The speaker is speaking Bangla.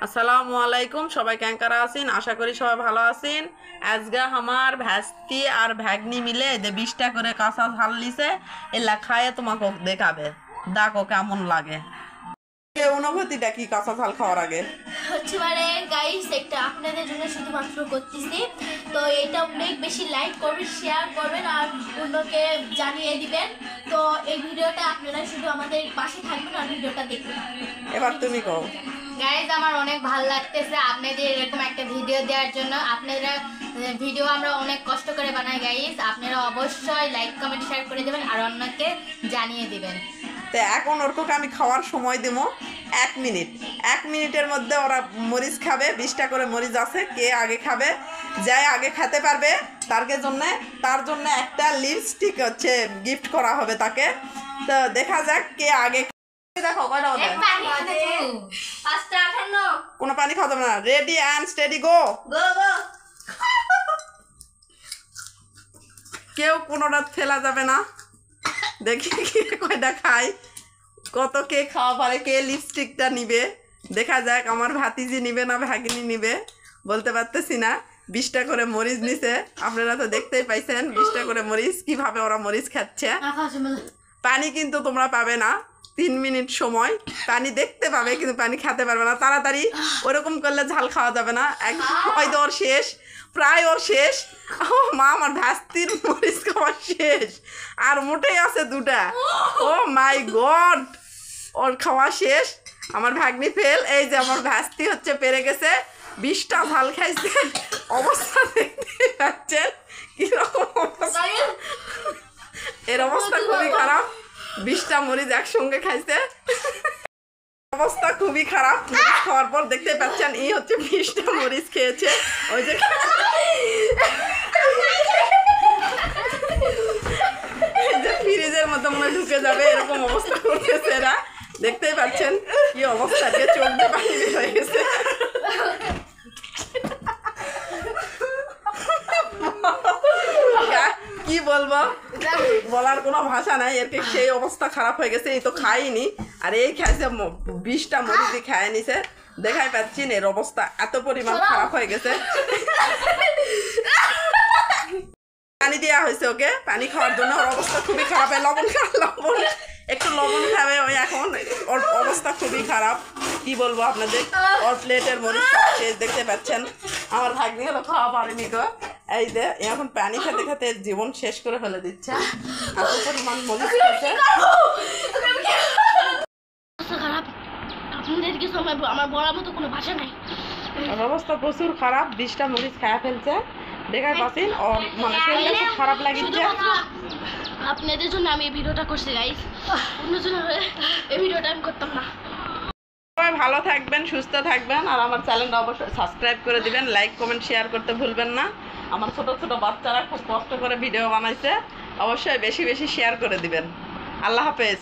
আসসালামু আলাইকুম সবাই কেঙ্কারা আছেন আশা করি সবাই ভালো আছেন। আজকে আমার ভাস্তি আর ভাগ্নি মিলে যে 20টা করে কাঁচা ঝাল লিছে এলা খায়ে তোমাকে দেখাবে, দেখো কেমন লাগে। অনুভূতিটা কি কাঁচা ঝাল খাওয়ার আগে? হচ্ছে গাইস একটা আপনাদের জন্য শুধুমাত্র করতেছি, তো এটা অনেক বেশি লাইক করবেন, শেয়ার করবেন আর অন্যকে জানিয়ে দিবেন। তো এই ভিডিওটা আপনারা শুধু আমাদের পাশে থাকবেন আর ভিডিওটা দেখবেন। এবার তুমি কও। গাইজ আমার অনেক ভালো লাগতেছে আপনাদের এরকম একটা ভিডিও দেওয়ার জন্য। আপনারা ভিডিও আমরা অনেক কষ্ট করে বানাই গাইজ, আপনারা অবশ্যই লাইক কমেন্ট শেয়ার করে দেবেন আর অন্যকে জানিয়ে দিবেন। তো এখন ওরকম আমি খাওয়ার সময় দেবো 1 মিনিট। 1 মিনিটের মধ্যে ওরা মরিচ খাবে, 20টা করে মরিচ আছে, কে আগে খাবে যাই আগে খেতে পারবে তার জন্য একটা লিপস্টিক হচ্ছে গিফট করা হবে তাকে। তো দেখা যাক কে আগে। দেখো কয়টা হবে, কোনো পানি খাওয়া যাবে না। Ready and steady go. কেউ কোনোটা ফেলা যাবে না। দেখি কে কয়টা খায়, কত কে খাওয়া পারে, কে লিপস্টিকটা নিবে দেখা যাক। আমার ভাতিজি নিবে না ভাগিনী নিবে বলতে পারতেছি না। 20টা করে মরিচ নিছে, আপনারা তো দেখতেই পাইছেন 20টা করে মরিচ কিভাবে ওরা মরিচ খাচ্ছে। পানি কিন্তু তোমরা পাবে না, 3 মিনিট সময় পানি দেখতে পাবে কিন্তু পানি খেতে পারবে না। তাড়াতাড়ি ওরকম করলে ঝাল খাওয়া যাবে না। হয়তো ওর শেষ, প্রায় ওর শেষ। ও মা, আমার ভাস্তির মরিচ খাওয়া শেষ, আর মোটেই আছে 2টা। ও মাই গড, ওর খাওয়া শেষ। আমার ভাগ্নি ফেল। এই যে আমার ভাস্তি হচ্ছে পেরে গেছে, 20টা ঝাল খাইছে। অবস্থা দেখতে পাচ্ছেন কিরকম অবস্থা, এর অবস্থা খুবই খারাপ। 20টা মরিচ একসঙ্গে খাইছে, অবস্থা খুবই খারাপ। মরিচ খাওয়ার পর দেখতে পাচ্ছেন এই হচ্ছে 20টা মরিচ খেয়েছে। ওই যে ফ্রিজের মধ্যে মনে ঢুকে যাবে এরকম অবস্থা করতেছে এরা। দেখতেই পাচ্ছেন কি অবস্থা, চোখ দিয়ে পানি বের হয়ে গেছে। কি বলবো, বলার কোনো ভাষা নাই। এর সেই অবস্থা খারাপ হয়ে গেছে। এই তো খাইনি, আর এই খাইছে 20টা মরিচই খায় নিছে। দেখাই পাচ্ছি এর অবস্থা এত পরিমাণ খারাপ হয়ে গেছে। পানি দেওয়া হয়েছে ওকে, পানি খাওয়ার জন্য। ওর অবস্থা খুবই খারাপ। লবণ একটু লবণ খাবে ওই এখন। ওর অবস্থা খুবই খারাপ, কি বলবো আপনাদের। ওর প্লেটের মরিচ শেষ, দেখতে পাচ্ছেন। আমার ভাগ্নি হলো খাওয়া পারেনি গো। এই যে এখন পানি খেতে খেতে জীবন শেষ করে ফেলে দিচ্ছে, এত পরিমাণ মরিচ খাচ্ছে। খারাপ, আপনাদের কিছু আমার বলার মতো কোনো ভাষা নাই। ওর অবস্থা প্রচুর খারাপ, 20টা মরিচ খাওয়া ফেলছে। দেখা পাচ্ছেন ওর মানে শরীরটা খুব খারাপ লাগিচ্ছে। আপনাদের জন্য আমি এই ভিডিওটা করছি গাইস, অন্যজন হলে এই ভিডিওটা আমি করতাম না। সবাই ভালো থাকবেন, সুস্থ থাকবেন, আর আমার চ্যানেলটা অবশ্যই সাবস্ক্রাইব করে দিবেন। লাইক কমেন্ট শেয়ার করতে ভুলবেন না। আমার ছোট ছোট বাচ্চারা খুব কষ্ট করে ভিডিও বানাইছে, অবশ্যই বেশি বেশি শেয়ার করে দিবেন। আল্লাহ হাফেজ।